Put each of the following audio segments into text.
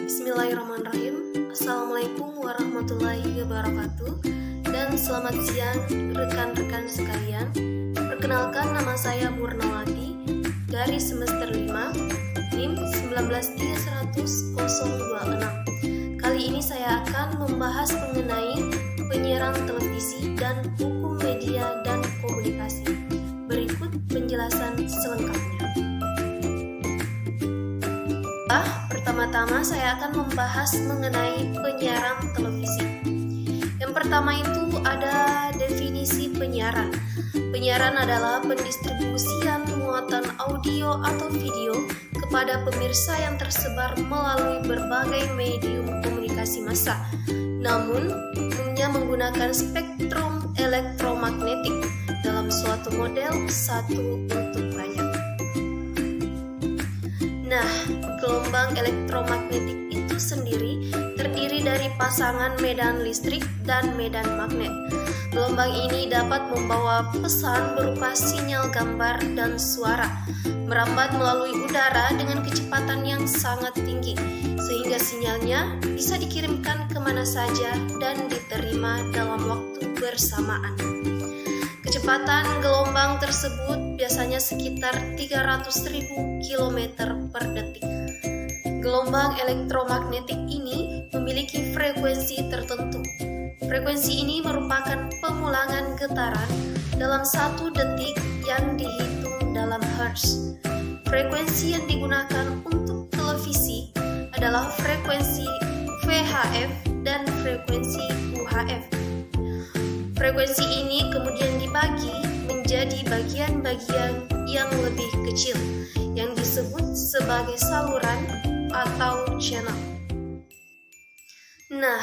Bismillahirrahmanirrahim. Assalamualaikum warahmatullahi wabarakatuh. Dan selamat siang rekan-rekan sekalian. Perkenalkan, nama saya Murnawati dari semester 5 NIM 1931026. Kali ini saya akan membahas mengenai penyiaran televisi dan hukum media dan komunikasi. Berikut penjelasan selengkapnya. Pertama-tama saya akan membahas mengenai penyiaran televisi. Yang pertama itu ada definisi penyiaran. Penyiaran adalah pendistribusian muatan audio atau video kepada pemirsa yang tersebar melalui berbagai medium komunikasi massa, namun umumnya menggunakan spektrum elektromagnetik dalam suatu model satu untuk banyak. Nah, gelombang elektromagnetik itu sendiri terdiri dari pasangan medan listrik dan medan magnet. Gelombang ini dapat membawa pesan berupa sinyal gambar dan suara, merambat melalui udara dengan kecepatan yang sangat tinggi, sehingga sinyalnya bisa dikirimkan kemana saja dan diterima dalam waktu bersamaan. Kecepatan gelombang tersebut biasanya sekitar 300.000 km per detik. Gelombang elektromagnetik ini memiliki frekuensi tertentu. Frekuensi ini merupakan pengulangan getaran dalam 1 detik yang dihitung dalam hertz. Frekuensi yang digunakan untuk televisi adalah frekuensi VHF dan frekuensi UHF. Frekuensi ini kemudian dibagi menjadi bagian-bagian yang lebih kecil yang disebut sebagai saluran atau channel. Nah,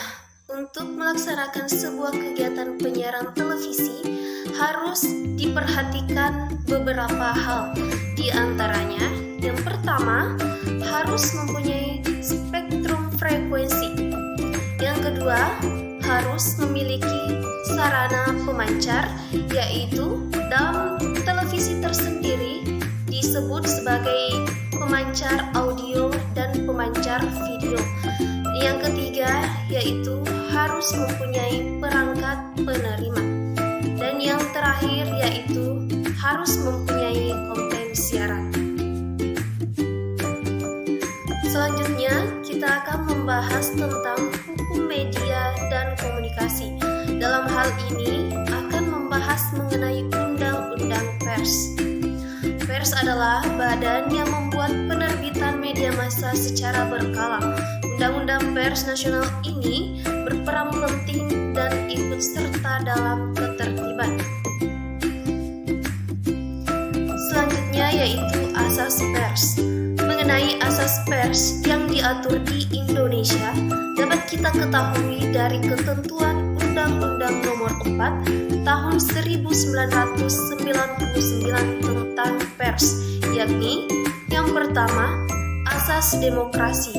untuk melaksanakan sebuah kegiatan penyiaran televisi harus diperhatikan beberapa hal. Di antaranya, yang pertama, harus mempunyai spektrum frekuensi. Yang kedua, harus memiliki sarana pemancar, yaitu dalam televisi tersendiri disebut sebagai pemancar audio dan pemancar video. Yang ketiga, yaitu harus mempunyai perangkat penerima. Dan yang terakhir, yaitu harus mempunyai konten siaran. Selanjutnya, kita akan membahas tentang hukum media dan komunikasi. Dalam hal ini akan membahas mengenai undang-undang pers. Pers adalah badan yang membuat penerbitan media massa secara berkala. Undang-undang pers nasional ini berperan penting dan ikut serta dalam ketertiban. Selanjutnya yaitu asas pers. Mengenai asas pers yang diatur di Indonesia dapat kita ketahui dari ketentuan Undang-Undang Nomor 4 Tahun 1999 tentang pers, yakni yang pertama, asas demokrasi.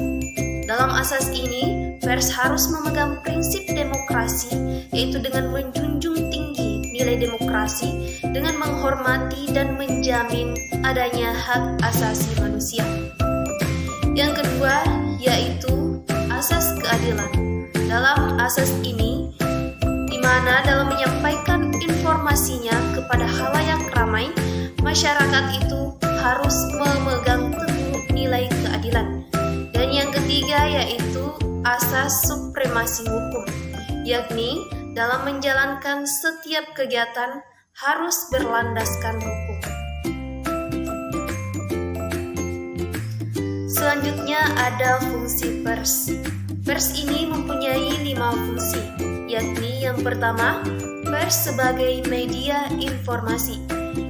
Dalam asas ini, pers harus memegang prinsip demokrasi, yaitu dengan menjunjung tinggi nilai demokrasi, dengan menghormati dan menjamin adanya hak asasi manusia. Yang kedua, yaitu asas keadilan. Dalam asas ini, di mana dalam menyampaikan informasinya kepada khalayak ramai, masyarakat itu harus memegang teguh nilai keadilan. Dan yang ketiga yaitu asas supremasi hukum, yakni dalam menjalankan setiap kegiatan harus berlandaskan hukum. Selanjutnya ada fungsi pers. Pers ini mempunyai 5 fungsi, yakni yang pertama, pers sebagai media informasi.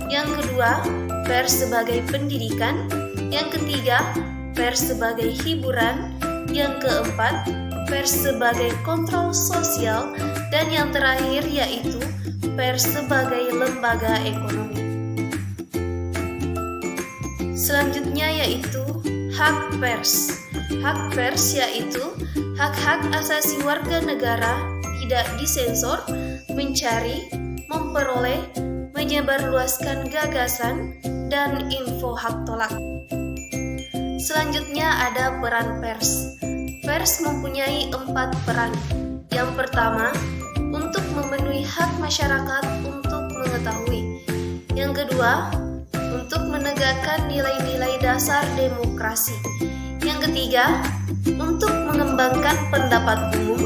Yang kedua, pers sebagai pendidikan. Yang ketiga, pers sebagai hiburan. Yang keempat, pers sebagai kontrol sosial. Dan yang terakhir yaitu pers sebagai lembaga ekonomi. Selanjutnya yaitu hak pers. Hak pers yaitu hak-hak asasi warga negara tidak disensor, mencari, memperoleh, menyebarluaskan gagasan, dan info hak tolak. Selanjutnya ada peran pers. pers mempunyai 4 peran. Yang pertama, untuk memenuhi hak masyarakat untuk mengetahui. Yang kedua, untuk menegakkan nilai-nilai dasar demokrasi. Yang ketiga, untuk mengembangkan pendapat umum.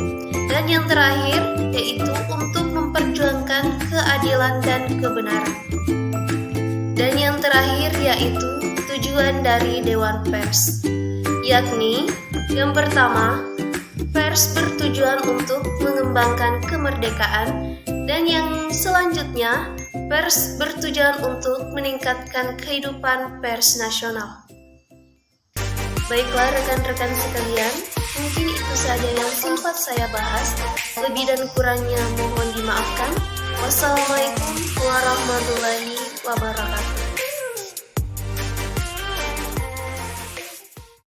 Dan yang terakhir, yaitu untuk memperjuangkan keadilan dan kebenaran. Dan yang terakhir yaitu tujuan dari Dewan Pers, yakni yang pertama, pers bertujuan untuk mengembangkan kemerdekaan, dan yang selanjutnya, pers bertujuan untuk meningkatkan kehidupan pers nasional. Baiklah rekan-rekan sekalian, mungkin itu saja yang sempat saya bahas. Lebih dan kurangnya mohon dimaafkan. Wassalamualaikum warahmatullahi wabarakatuh.